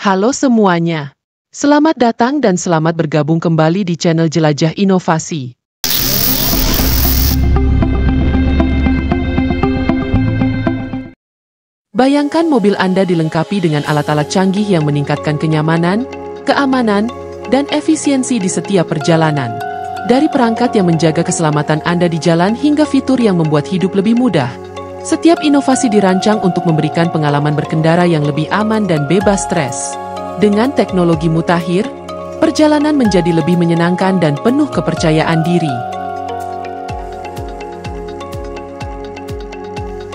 Halo semuanya. Selamat datang dan selamat bergabung kembali di channel Jelajah Inovasi. Bayangkan mobil Anda dilengkapi dengan alat-alat canggih yang meningkatkan kenyamanan, keamanan, dan efisiensi di setiap perjalanan. Dari perangkat yang menjaga keselamatan Anda di jalan hingga fitur yang membuat hidup lebih mudah. Setiap inovasi dirancang untuk memberikan pengalaman berkendara yang lebih aman dan bebas stres. Dengan teknologi mutakhir, perjalanan menjadi lebih menyenangkan dan penuh kepercayaan diri.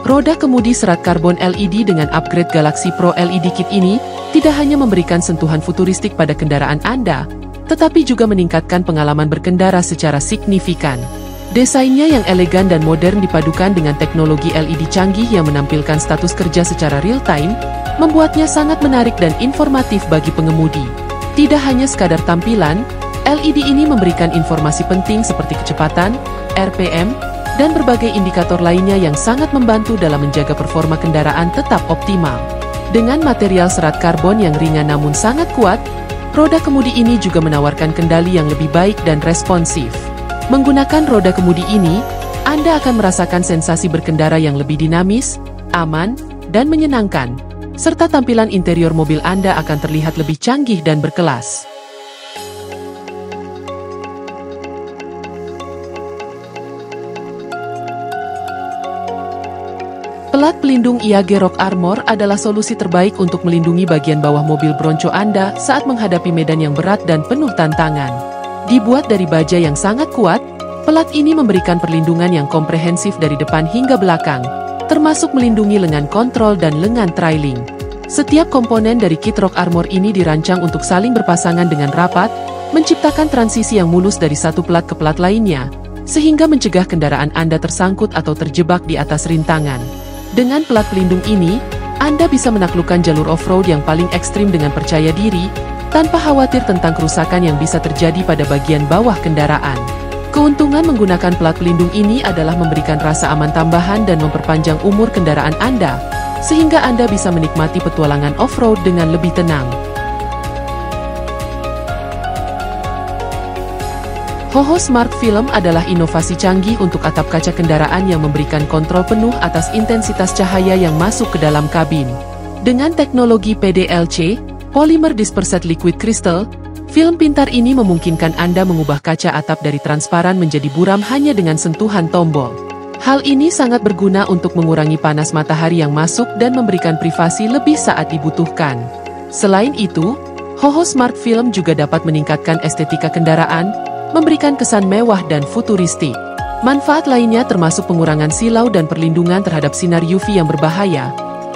Roda kemudi serat karbon LED dengan upgrade Galaxy Pro LED Kit ini tidak hanya memberikan sentuhan futuristik pada kendaraan Anda, tetapi juga meningkatkan pengalaman berkendara secara signifikan. Desainnya yang elegan dan modern dipadukan dengan teknologi LED canggih yang menampilkan status kerja secara real-time, membuatnya sangat menarik dan informatif bagi pengemudi. Tidak hanya sekadar tampilan, LED ini memberikan informasi penting seperti kecepatan, RPM, dan berbagai indikator lainnya yang sangat membantu dalam menjaga performa kendaraan tetap optimal. Dengan material serat karbon yang ringan namun sangat kuat, roda kemudi ini juga menawarkan kendali yang lebih baik dan responsif. Menggunakan roda kemudi ini, Anda akan merasakan sensasi berkendara yang lebih dinamis, aman, dan menyenangkan, serta tampilan interior mobil Anda akan terlihat lebih canggih dan berkelas. Pelat pelindung IAG Rock Armor adalah solusi terbaik untuk melindungi bagian bawah mobil bronco Anda saat menghadapi medan yang berat dan penuh tantangan. Dibuat dari baja yang sangat kuat, pelat ini memberikan perlindungan yang komprehensif dari depan hingga belakang, termasuk melindungi lengan kontrol dan lengan trailing. Setiap komponen dari kit Rock Armor ini dirancang untuk saling berpasangan dengan rapat, menciptakan transisi yang mulus dari satu pelat ke pelat lainnya, sehingga mencegah kendaraan Anda tersangkut atau terjebak di atas rintangan. Dengan pelat pelindung ini, Anda bisa menaklukkan jalur off-road yang paling ekstrim dengan percaya diri, tanpa khawatir tentang kerusakan yang bisa terjadi pada bagian bawah kendaraan. Keuntungan menggunakan pelat pelindung ini adalah memberikan rasa aman tambahan dan memperpanjang umur kendaraan Anda, sehingga Anda bisa menikmati petualangan off-road dengan lebih tenang. Hoho Smart Film adalah inovasi canggih untuk atap kaca kendaraan yang memberikan kontrol penuh atas intensitas cahaya yang masuk ke dalam kabin. Dengan teknologi PDLC, Polymer Dispersed Liquid Crystal, film pintar ini memungkinkan Anda mengubah kaca atap dari transparan menjadi buram hanya dengan sentuhan tombol. Hal ini sangat berguna untuk mengurangi panas matahari yang masuk dan memberikan privasi lebih saat dibutuhkan. Selain itu, Hoho Smart Film juga dapat meningkatkan estetika kendaraan, memberikan kesan mewah dan futuristik. Manfaat lainnya termasuk pengurangan silau dan perlindungan terhadap sinar UV yang berbahaya,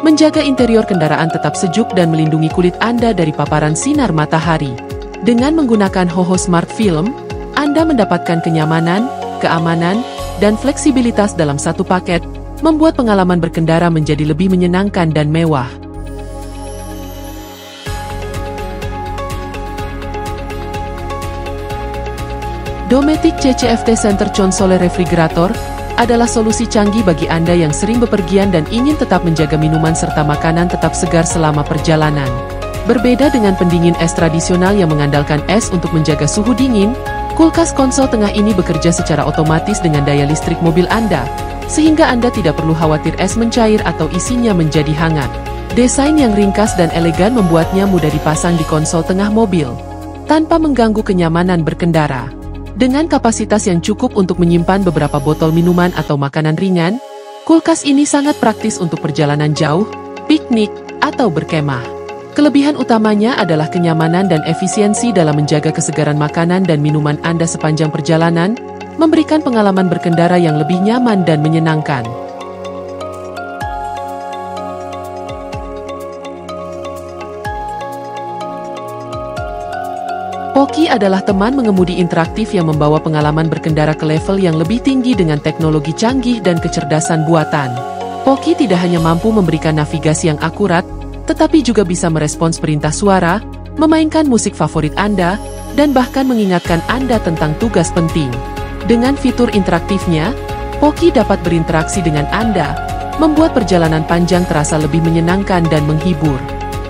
menjaga interior kendaraan tetap sejuk dan melindungi kulit Anda dari paparan sinar matahari. Dengan menggunakan Hoho Smart Film, Anda mendapatkan kenyamanan, keamanan, dan fleksibilitas dalam satu paket, membuat pengalaman berkendara menjadi lebih menyenangkan dan mewah. Dometic CCFT Center Console Refrigerator adalah solusi canggih bagi Anda yang sering bepergian dan ingin tetap menjaga minuman serta makanan tetap segar selama perjalanan. Berbeda dengan pendingin es tradisional yang mengandalkan es untuk menjaga suhu dingin, kulkas konsol tengah ini bekerja secara otomatis dengan daya listrik mobil Anda, sehingga Anda tidak perlu khawatir es mencair atau isinya menjadi hangat. Desain yang ringkas dan elegan membuatnya mudah dipasang di konsol tengah mobil, tanpa mengganggu kenyamanan berkendara. Dengan kapasitas yang cukup untuk menyimpan beberapa botol minuman atau makanan ringan, kulkas ini sangat praktis untuk perjalanan jauh, piknik, atau berkemah. Kelebihan utamanya adalah kenyamanan dan efisiensi dalam menjaga kesegaran makanan dan minuman Anda sepanjang perjalanan, memberikan pengalaman berkendara yang lebih nyaman dan menyenangkan. Poki adalah teman mengemudi interaktif yang membawa pengalaman berkendara ke level yang lebih tinggi dengan teknologi canggih dan kecerdasan buatan. Poki tidak hanya mampu memberikan navigasi yang akurat, tetapi juga bisa merespons perintah suara, memainkan musik favorit Anda, dan bahkan mengingatkan Anda tentang tugas penting. Dengan fitur interaktifnya, Poki dapat berinteraksi dengan Anda, membuat perjalanan panjang terasa lebih menyenangkan dan menghibur.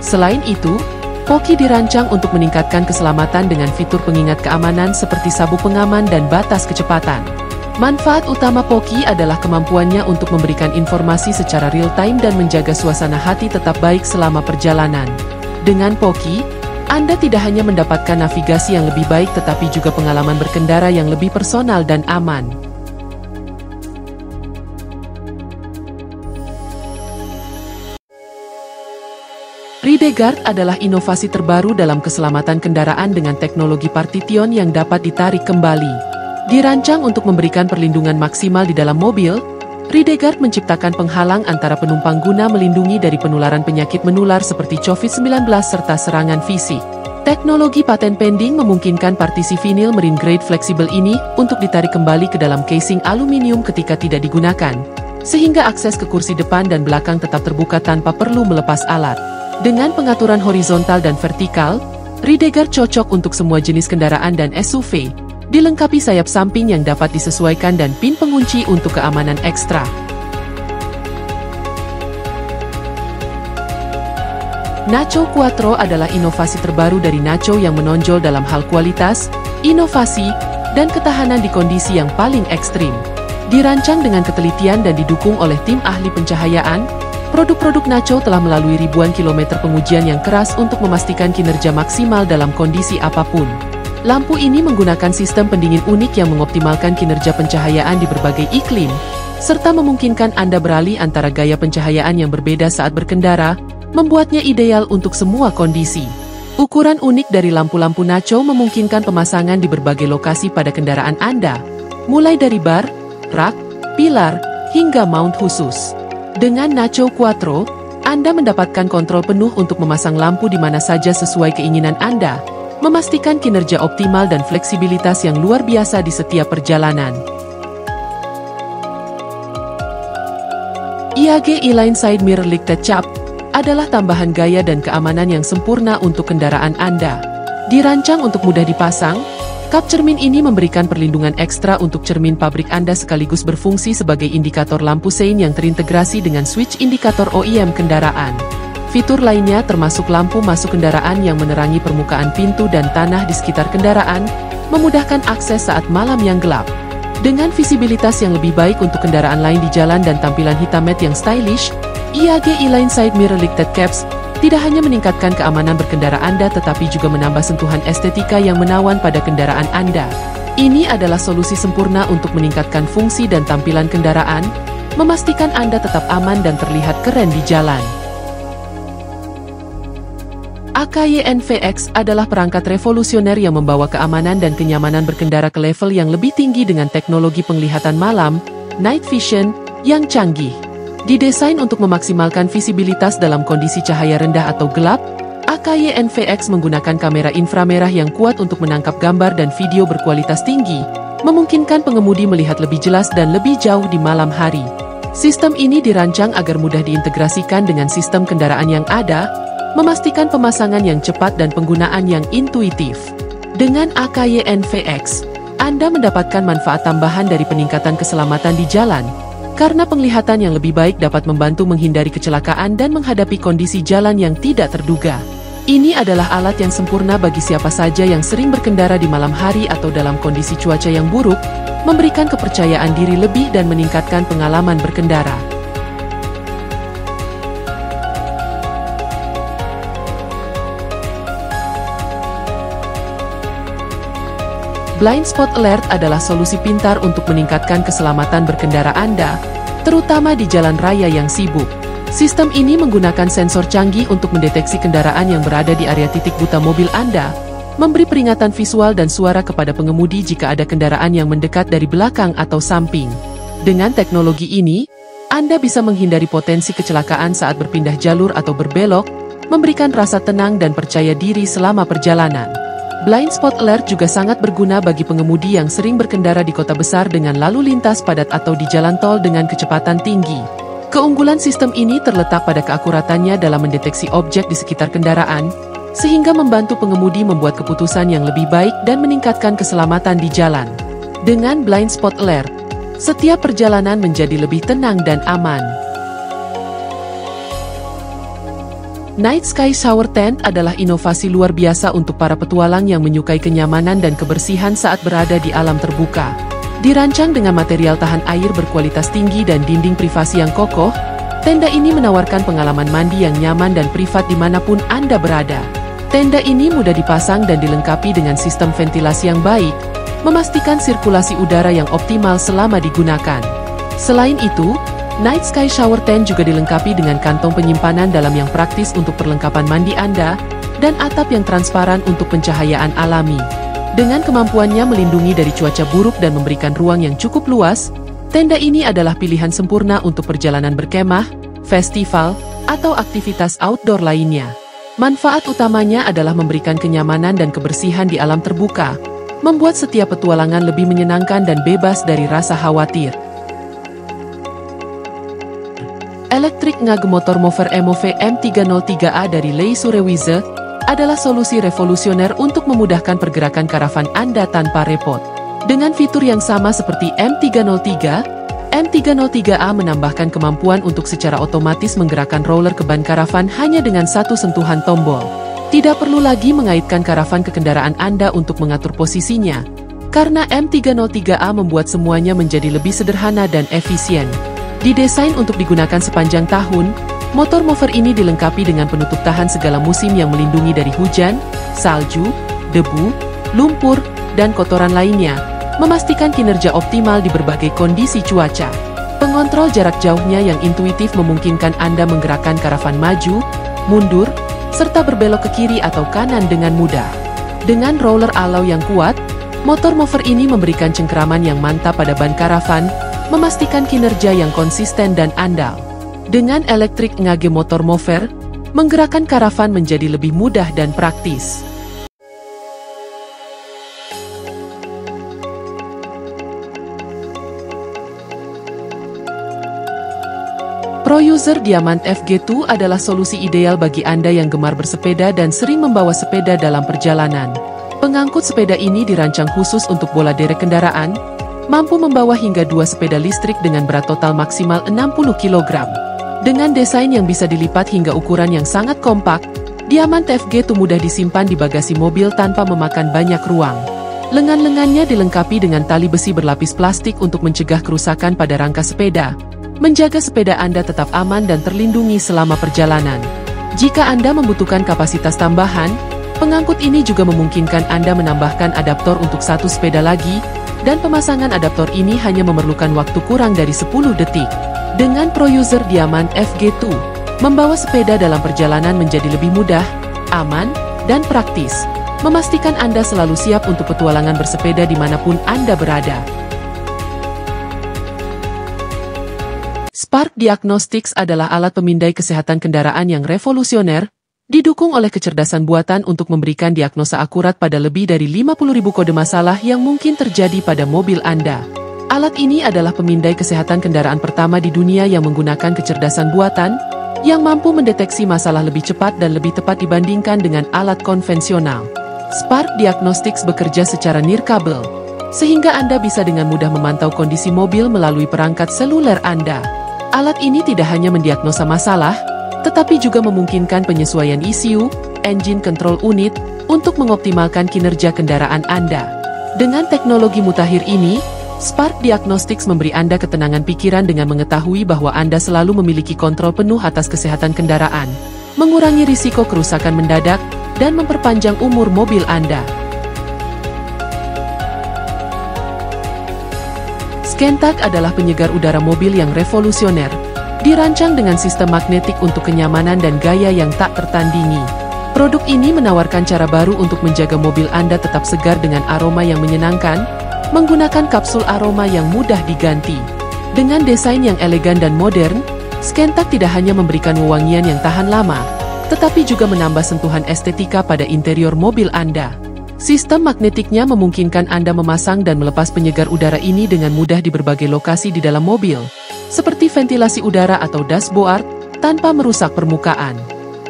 Selain itu, Poki dirancang untuk meningkatkan keselamatan dengan fitur pengingat keamanan seperti sabuk pengaman dan batas kecepatan. Manfaat utama Poki adalah kemampuannya untuk memberikan informasi secara real-time dan menjaga suasana hati tetap baik selama perjalanan. Dengan Poki, Anda tidak hanya mendapatkan navigasi yang lebih baik tetapi juga pengalaman berkendara yang lebih personal dan aman. RideGuard adalah inovasi terbaru dalam keselamatan kendaraan dengan teknologi Partition yang dapat ditarik kembali. Dirancang untuk memberikan perlindungan maksimal di dalam mobil, RideGuard menciptakan penghalang antara penumpang guna melindungi dari penularan penyakit menular seperti COVID-19 serta serangan fisik. Teknologi paten pending memungkinkan partisi vinil marine grade fleksibel ini untuk ditarik kembali ke dalam casing aluminium ketika tidak digunakan, sehingga akses ke kursi depan dan belakang tetap terbuka tanpa perlu melepas alat. Dengan pengaturan horizontal dan vertikal, RideGuard cocok untuk semua jenis kendaraan dan SUV, dilengkapi sayap samping yang dapat disesuaikan dan pin pengunci untuk keamanan ekstra. Nacho Quattro adalah inovasi terbaru dari Nacho yang menonjol dalam hal kualitas, inovasi, dan ketahanan di kondisi yang paling ekstrim. Dirancang dengan ketelitian dan didukung oleh tim ahli pencahayaan, produk-produk Nacho telah melalui ribuan kilometer pengujian yang keras untuk memastikan kinerja maksimal dalam kondisi apapun. Lampu ini menggunakan sistem pendingin unik yang mengoptimalkan kinerja pencahayaan di berbagai iklim, serta memungkinkan Anda beralih antara gaya pencahayaan yang berbeda saat berkendara, membuatnya ideal untuk semua kondisi. Ukuran unik dari lampu-lampu Nacho memungkinkan pemasangan di berbagai lokasi pada kendaraan Anda, mulai dari bar, rak, pilar, hingga mount khusus. Dengan Nacho Quattro, Anda mendapatkan kontrol penuh untuk memasang lampu di mana saja sesuai keinginan Anda, memastikan kinerja optimal dan fleksibilitas yang luar biasa di setiap perjalanan. IAG E-Line Side Mirror Lighted Cap adalah tambahan gaya dan keamanan yang sempurna untuk kendaraan Anda. Dirancang untuk mudah dipasang, kap cermin ini memberikan perlindungan ekstra untuk cermin pabrik Anda sekaligus berfungsi sebagai indikator lampu sein yang terintegrasi dengan switch indikator OEM kendaraan. Fitur lainnya termasuk lampu masuk kendaraan yang menerangi permukaan pintu dan tanah di sekitar kendaraan, memudahkan akses saat malam yang gelap. Dengan visibilitas yang lebih baik untuk kendaraan lain di jalan dan tampilan hitam matte yang stylish, IAG E-Line Side Mirror Lighted Caps tidak hanya meningkatkan keamanan berkendara Anda tetapi juga menambah sentuhan estetika yang menawan pada kendaraan Anda. Ini adalah solusi sempurna untuk meningkatkan fungsi dan tampilan kendaraan, memastikan Anda tetap aman dan terlihat keren di jalan. AKY NVX adalah perangkat revolusioner yang membawa keamanan dan kenyamanan berkendara ke level yang lebih tinggi dengan teknologi penglihatan malam, night vision, yang canggih. Didesain untuk memaksimalkan visibilitas dalam kondisi cahaya rendah atau gelap, AKY NVX menggunakan kamera inframerah yang kuat untuk menangkap gambar dan video berkualitas tinggi, memungkinkan pengemudi melihat lebih jelas dan lebih jauh di malam hari. Sistem ini dirancang agar mudah diintegrasikan dengan sistem kendaraan yang ada, memastikan pemasangan yang cepat dan penggunaan yang intuitif. Dengan AKY NVX, Anda mendapatkan manfaat tambahan dari peningkatan keselamatan di jalan, karena penglihatan yang lebih baik dapat membantu menghindari kecelakaan dan menghadapi kondisi jalan yang tidak terduga. Ini adalah alat yang sempurna bagi siapa saja yang sering berkendara di malam hari atau dalam kondisi cuaca yang buruk, memberikan kepercayaan diri lebih dan meningkatkan pengalaman berkendara. Blind Spot Alert adalah solusi pintar untuk meningkatkan keselamatan berkendara Anda, terutama di jalan raya yang sibuk. Sistem ini menggunakan sensor canggih untuk mendeteksi kendaraan yang berada di area titik buta mobil Anda, memberi peringatan visual dan suara kepada pengemudi jika ada kendaraan yang mendekat dari belakang atau samping. Dengan teknologi ini, Anda bisa menghindari potensi kecelakaan saat berpindah jalur atau berbelok, memberikan rasa tenang dan percaya diri selama perjalanan. Blind Spot Alert juga sangat berguna bagi pengemudi yang sering berkendara di kota besar dengan lalu lintas padat atau di jalan tol dengan kecepatan tinggi. Keunggulan sistem ini terletak pada keakuratannya dalam mendeteksi objek di sekitar kendaraan, sehingga membantu pengemudi membuat keputusan yang lebih baik dan meningkatkan keselamatan di jalan. Dengan Blind Spot Alert, setiap perjalanan menjadi lebih tenang dan aman. Night Sky Shower Tent adalah inovasi luar biasa untuk para petualang yang menyukai kenyamanan dan kebersihan saat berada di alam terbuka. Dirancang dengan material tahan air berkualitas tinggi dan dinding privasi yang kokoh, tenda ini menawarkan pengalaman mandi yang nyaman dan privat dimanapun Anda berada. Tenda ini mudah dipasang dan dilengkapi dengan sistem ventilasi yang baik, memastikan sirkulasi udara yang optimal selama digunakan. Selain itu, Night Sky Shower Tent juga dilengkapi dengan kantong penyimpanan dalam yang praktis untuk perlengkapan mandi Anda, dan atap yang transparan untuk pencahayaan alami. Dengan kemampuannya melindungi dari cuaca buruk dan memberikan ruang yang cukup luas, tenda ini adalah pilihan sempurna untuk perjalanan berkemah, festival, atau aktivitas outdoor lainnya. Manfaat utamanya adalah memberikan kenyamanan dan kebersihan di alam terbuka, membuat setiap petualangan lebih menyenangkan dan bebas dari rasa khawatir. Electric Ngage Motor Mover EMOVE M303A dari Leisure adalah solusi revolusioner untuk memudahkan pergerakan karavan Anda tanpa repot. Dengan fitur yang sama seperti M303, M303A menambahkan kemampuan untuk secara otomatis menggerakkan roller ke ban karavan hanya dengan satu sentuhan tombol. Tidak perlu lagi mengaitkan karavan ke kendaraan Anda untuk mengatur posisinya, karena M303A membuat semuanya menjadi lebih sederhana dan efisien. Didesain untuk digunakan sepanjang tahun, motor mover ini dilengkapi dengan penutup tahan segala musim yang melindungi dari hujan, salju, debu, lumpur, dan kotoran lainnya, memastikan kinerja optimal di berbagai kondisi cuaca. Pengontrol jarak jauhnya yang intuitif memungkinkan Anda menggerakkan karavan maju, mundur, serta berbelok ke kiri atau kanan dengan mudah. Dengan roller alloy yang kuat, motor mover ini memberikan cengkeraman yang mantap pada ban karavan, memastikan kinerja yang konsisten dan andal. Dengan Electric Ngage Motor Mover, menggerakkan karavan menjadi lebih mudah dan praktis. ProUser Diamant FG2 adalah solusi ideal bagi Anda yang gemar bersepeda dan sering membawa sepeda dalam perjalanan. Pengangkut sepeda ini dirancang khusus untuk bola derek kendaraan, mampu membawa hingga 2 sepeda listrik dengan berat total maksimal 60 kg. Dengan desain yang bisa dilipat hingga ukuran yang sangat kompak, Diamant FG2 mudah disimpan di bagasi mobil tanpa memakan banyak ruang. Lengan-lengannya dilengkapi dengan tali besi berlapis plastik untuk mencegah kerusakan pada rangka sepeda, menjaga sepeda Anda tetap aman dan terlindungi selama perjalanan. Jika Anda membutuhkan kapasitas tambahan, pengangkut ini juga memungkinkan Anda menambahkan adaptor untuk satu sepeda lagi, dan pemasangan adaptor ini hanya memerlukan waktu kurang dari 10 detik. Dengan ProUser Diamant FG2, membawa sepeda dalam perjalanan menjadi lebih mudah, aman, dan praktis, memastikan Anda selalu siap untuk petualangan bersepeda dimanapun Anda berada. Spark Diagnostics adalah alat pemindai kesehatan kendaraan yang revolusioner, didukung oleh kecerdasan buatan untuk memberikan diagnosa akurat pada lebih dari 50.000 kode masalah yang mungkin terjadi pada mobil Anda. Alat ini adalah pemindai kesehatan kendaraan pertama di dunia yang menggunakan kecerdasan buatan, yang mampu mendeteksi masalah lebih cepat dan lebih tepat dibandingkan dengan alat konvensional. Spark Diagnostics bekerja secara nirkabel, sehingga Anda bisa dengan mudah memantau kondisi mobil melalui perangkat seluler Anda. Alat ini tidak hanya mendiagnosa masalah, tetapi juga memungkinkan penyesuaian ECU, Engine Control Unit, untuk mengoptimalkan kinerja kendaraan Anda. Dengan teknologi mutakhir ini, Spark Diagnostics memberi Anda ketenangan pikiran dengan mengetahui bahwa Anda selalu memiliki kontrol penuh atas kesehatan kendaraan, mengurangi risiko kerusakan mendadak, dan memperpanjang umur mobil Anda. Skentag adalah penyegar udara mobil yang revolusioner, dirancang dengan sistem magnetik untuk kenyamanan dan gaya yang tak tertandingi. Produk ini menawarkan cara baru untuk menjaga mobil Anda tetap segar dengan aroma yang menyenangkan, menggunakan kapsul aroma yang mudah diganti. Dengan desain yang elegan dan modern, Skentag tidak hanya memberikan wewangian yang tahan lama, tetapi juga menambah sentuhan estetika pada interior mobil Anda. Sistem magnetiknya memungkinkan Anda memasang dan melepas penyegar udara ini dengan mudah di berbagai lokasi di dalam mobil, seperti ventilasi udara atau dashboard, tanpa merusak permukaan.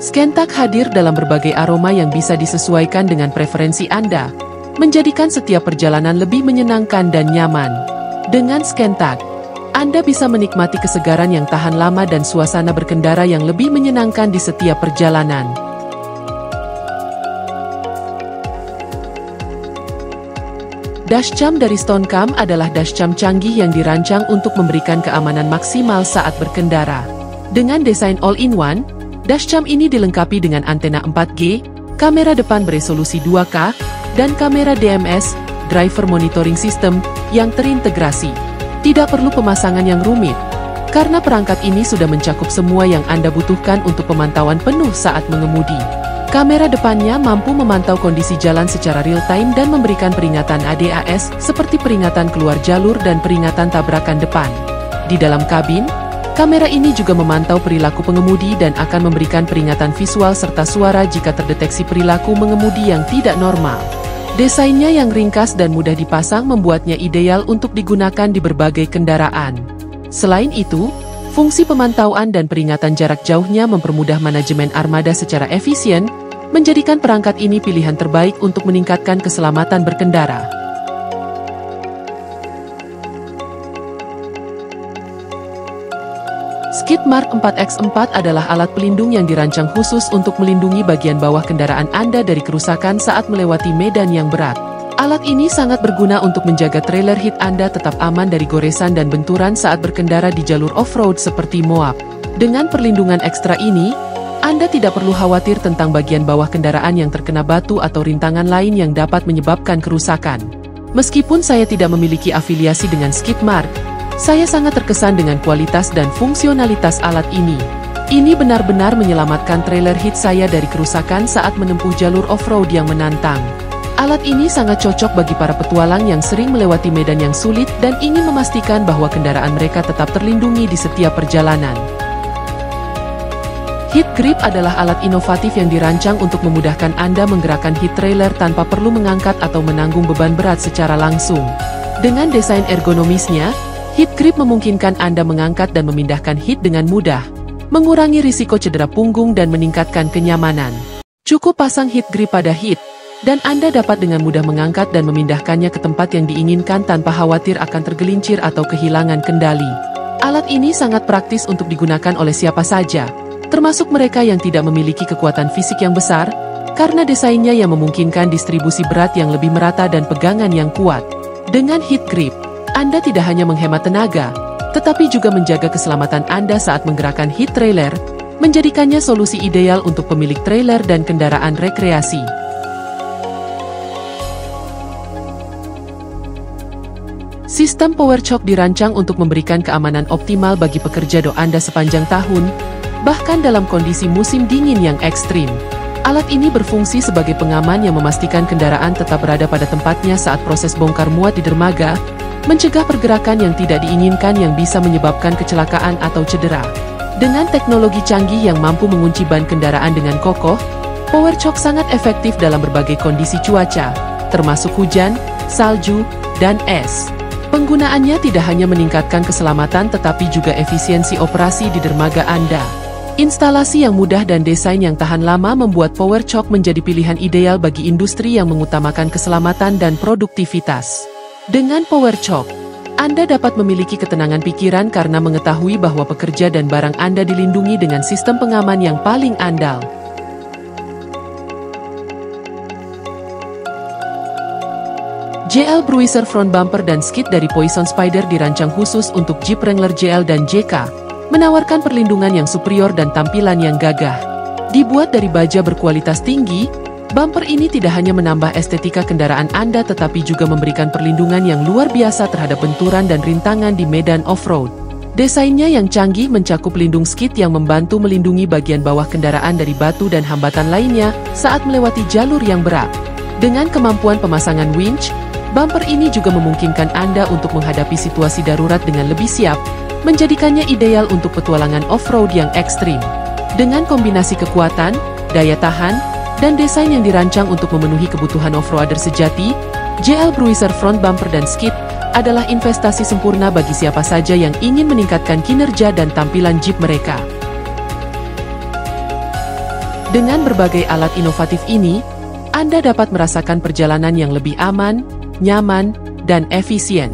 Skentag hadir dalam berbagai aroma yang bisa disesuaikan dengan preferensi Anda, menjadikan setiap perjalanan lebih menyenangkan dan nyaman. Dengan Skentag, Anda bisa menikmati kesegaran yang tahan lama dan suasana berkendara yang lebih menyenangkan di setiap perjalanan. Dashcam dari Stonecam adalah dashcam canggih yang dirancang untuk memberikan keamanan maksimal saat berkendara. Dengan desain all-in-one, dashcam ini dilengkapi dengan antena 4G, kamera depan beresolusi 2K, dan kamera DMS, Driver Monitoring System, yang terintegrasi. Tidak perlu pemasangan yang rumit, karena perangkat ini sudah mencakup semua yang Anda butuhkan untuk pemantauan penuh saat mengemudi. Kamera depannya mampu memantau kondisi jalan secara real-time dan memberikan peringatan ADAS seperti peringatan keluar jalur dan peringatan tabrakan depan. Di dalam kabin, kamera ini juga memantau perilaku pengemudi dan akan memberikan peringatan visual serta suara jika terdeteksi perilaku mengemudi yang tidak normal. Desainnya yang ringkas dan mudah dipasang membuatnya ideal untuk digunakan di berbagai kendaraan. Selain itu, fungsi pemantauan dan peringatan jarak jauhnya mempermudah manajemen armada secara efisien, menjadikan perangkat ini pilihan terbaik untuk meningkatkan keselamatan berkendara. Skid Mark 4x4 adalah alat pelindung yang dirancang khusus untuk melindungi bagian bawah kendaraan Anda dari kerusakan saat melewati medan yang berat. Alat ini sangat berguna untuk menjaga trailer hitch Anda tetap aman dari goresan dan benturan saat berkendara di jalur off-road seperti Moab. Dengan perlindungan ekstra ini, Anda tidak perlu khawatir tentang bagian bawah kendaraan yang terkena batu atau rintangan lain yang dapat menyebabkan kerusakan. Meskipun saya tidak memiliki afiliasi dengan Skid Mark, saya sangat terkesan dengan kualitas dan fungsionalitas alat ini. Ini benar-benar menyelamatkan trailer hitch saya dari kerusakan saat menempuh jalur off-road yang menantang. Alat ini sangat cocok bagi para petualang yang sering melewati medan yang sulit dan ingin memastikan bahwa kendaraan mereka tetap terlindungi di setiap perjalanan. Hitch Grip adalah alat inovatif yang dirancang untuk memudahkan Anda menggerakkan hitch trailer tanpa perlu mengangkat atau menanggung beban berat secara langsung. Dengan desain ergonomisnya, Hitch Grip memungkinkan Anda mengangkat dan memindahkan hitch dengan mudah, mengurangi risiko cedera punggung dan meningkatkan kenyamanan. Cukup pasang Hitch Grip pada hitch, dan Anda dapat dengan mudah mengangkat dan memindahkannya ke tempat yang diinginkan tanpa khawatir akan tergelincir atau kehilangan kendali. Alat ini sangat praktis untuk digunakan oleh siapa saja, termasuk mereka yang tidak memiliki kekuatan fisik yang besar, karena desainnya yang memungkinkan distribusi berat yang lebih merata dan pegangan yang kuat. Dengan Hitch Grip, Anda tidak hanya menghemat tenaga, tetapi juga menjaga keselamatan Anda saat menggerakkan hitch trailer, menjadikannya solusi ideal untuk pemilik trailer dan kendaraan rekreasi. Sistem Power Choke dirancang untuk memberikan keamanan optimal bagi pekerja do Anda sepanjang tahun, bahkan dalam kondisi musim dingin yang ekstrim. Alat ini berfungsi sebagai pengaman yang memastikan kendaraan tetap berada pada tempatnya saat proses bongkar muat di dermaga, mencegah pergerakan yang tidak diinginkan yang bisa menyebabkan kecelakaan atau cedera. Dengan teknologi canggih yang mampu mengunci ban kendaraan dengan kokoh, Power Choke sangat efektif dalam berbagai kondisi cuaca, termasuk hujan, salju, dan es. Penggunaannya tidak hanya meningkatkan keselamatan tetapi juga efisiensi operasi di dermaga Anda. Instalasi yang mudah dan desain yang tahan lama membuat Power Choke menjadi pilihan ideal bagi industri yang mengutamakan keselamatan dan produktivitas. Dengan Power Choke, Anda dapat memiliki ketenangan pikiran karena mengetahui bahwa pekerja dan barang Anda dilindungi dengan sistem pengaman yang paling andal. JL Bruiser Front Bumper dan Skid dari Poison Spider dirancang khusus untuk Jeep Wrangler JL dan JK, menawarkan perlindungan yang superior dan tampilan yang gagah. Dibuat dari baja berkualitas tinggi, bumper ini tidak hanya menambah estetika kendaraan Anda tetapi juga memberikan perlindungan yang luar biasa terhadap benturan dan rintangan di medan off-road. Desainnya yang canggih mencakup pelindung skid yang membantu melindungi bagian bawah kendaraan dari batu dan hambatan lainnya saat melewati jalur yang berat. Dengan kemampuan pemasangan winch, bumper ini juga memungkinkan Anda untuk menghadapi situasi darurat dengan lebih siap, menjadikannya ideal untuk petualangan off-road yang ekstrim. Dengan kombinasi kekuatan, daya tahan, dan desain yang dirancang untuk memenuhi kebutuhan off-roader sejati, JL Bruiser Front Bumper dan Skid adalah investasi sempurna bagi siapa saja yang ingin meningkatkan kinerja dan tampilan Jeep mereka. Dengan berbagai alat inovatif ini, Anda dapat merasakan perjalanan yang lebih aman, nyaman, dan efisien.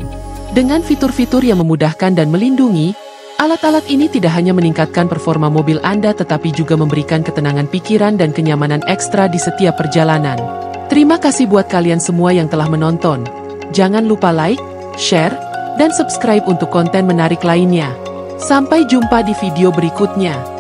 Dengan fitur-fitur yang memudahkan dan melindungi, alat-alat ini tidak hanya meningkatkan performa mobil Anda tetapi juga memberikan ketenangan pikiran dan kenyamanan ekstra di setiap perjalanan. Terima kasih buat kalian semua yang telah menonton. Jangan lupa like, share, dan subscribe untuk konten menarik lainnya. Sampai jumpa di video berikutnya.